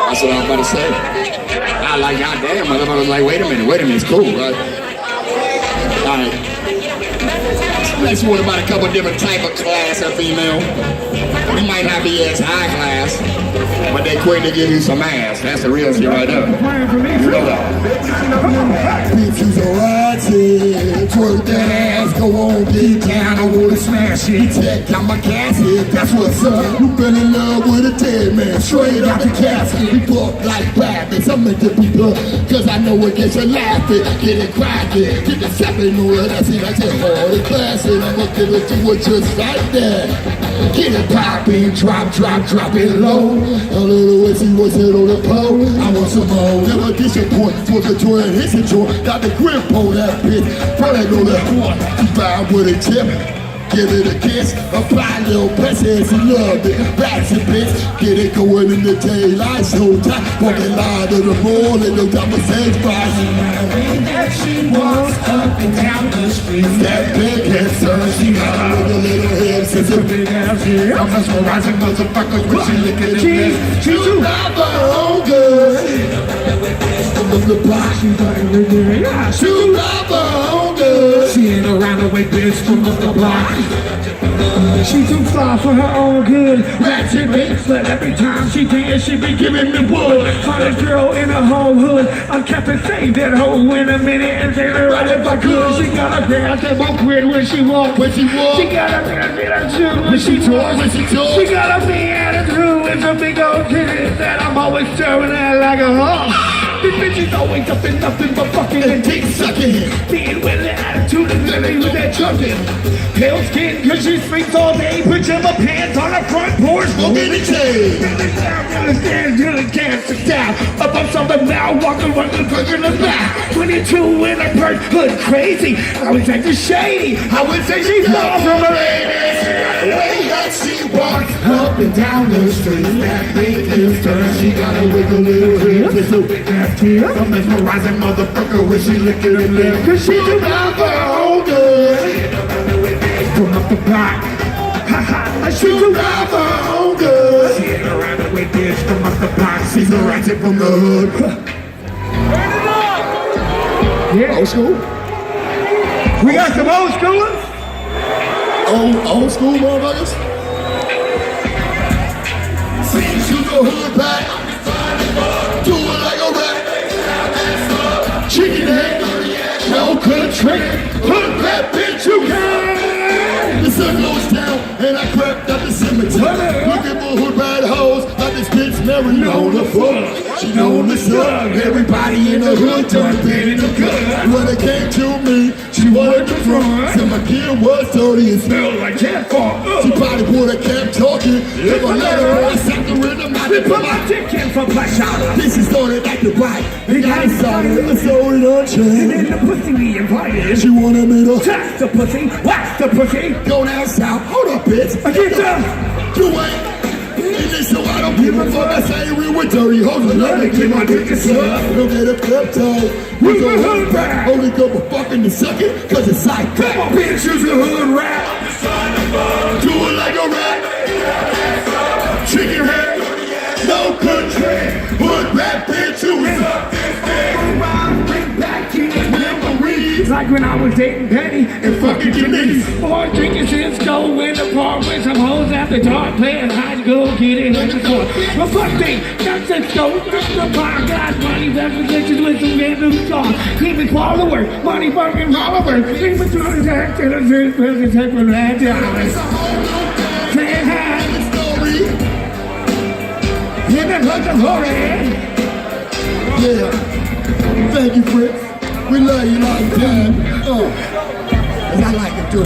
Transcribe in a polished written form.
That's what I was about to say. I like, goddamn, motherfuckers like, wait a minute, it's cool, right? All right. Next one about a couple different type of class of female. You might not be as high class, but they quick to give you some ass. That's the real shit right there. Bitches are ratchet, twerk that ass, go on, get down, I wanna smash it. Check out my casket, that's what's up. You been in love with a dead man, straight out the casket. We fuck like rabbits, I make the people, cause I know it gets you laughing. Get it cracking, get the sapping on it, that's it, I just hard and classic. I'ma give it to you just like that. Get it poppin', drop it low. A little Wissy was hit on the pole. I want some more. Never addition point for the joint, hits the joint. Got the grip on that bitch. Probably know that one. She found with a tip. Give it a kiss, apply a little pressure as you love it. Ratchet bitch, get it going in the daylight. So tight, walking line to the morning, no time for sex price. That she walks up and down the street. That big head, sir, she got a little head, since a big ass here. I'm mesmerizing motherfuckers when she look at the She too got her own good. From the block, she got it with her. She got her own good. She ain't around the way, bitch, from the block. She too fly for her own good. Ratchet bitch, but every time she dance, she be giving me wood. Hottest girl in the whole hood. I kept it safe that hoe in a minute and take her right if I could. She got a dance that won't quit when she walk. She got a dance that shoot when she talk. She got a big attitude and some big old titties that I'm always staring at like a hawk. This bitch is always up in nothing but fucking and dick sucking. Being with the attitude and living with that trucking. Pale skin cause she speaks all day. Pajama pants on the front porch. Smoking the chain. Understand till it can't sit down. Up on something now, walking in the back. 22 in a bird hood crazy. I would say she's shady. I would say she's far from a lady. The way that she walks up and down the street. That big is turn. She got a wiggle little hips. It's a big ass tear. I'm mesmerizing motherfucker when she licking her lips. Cause she do not for her own good. From up the block, haha, she do not for her own good. She ain't around the way, bitch, from up the block. She's a ratchet from the hood. Turn it up! Yeah. Old school? We got some old schoolers? Old school motherfuckers? See, shoot the hood back. Do it like a rat. Chicken head, no good trick. Hood back, bitch, you can. The sun goes down and I crept up the cemetery. Looking for hood rat hoes like this bitch never known the fuck. She known the sun. Everybody in the hood turned pain in the gut. When it came to me, she wanted to front. Said my gear was dirty and smelled like cat fart. She probably would have kept talking if I let her. I sat her in the mouth and put my dick in for black shower. This is started like the bite. It got started and so it unchained. And then the pussy we invited. She wanted me to tap the pussy, wax the pussy. Go down south, hold up bitch. I get down. You ain't. So I don't give a fuck. I say we were dirty hoes. I love to get my dick and suck. Don't get a klepto. We go hood rap. Only go for fucking to suck it. Cause it's like crack. Come on, bitch, use a hood rap. Do it like a rat. Chicken head. No country. Hood rap, bitch, who is up this thing? Bring back in memories. Like when I was dating Penny and fucking Denise. Boy, drinking since go in the park with some hoes at the dark. Playing hide go get it in the store. Well, fuck thing, that's it, go. The bar got money, representations with some random song. Keep it followers, money fucking followers. Keep it to the tax and the drink, take for that dollars. Say hi. Hit it like a forehead. Yeah. Thank you, Fritz. We love you all the time. And I like it too.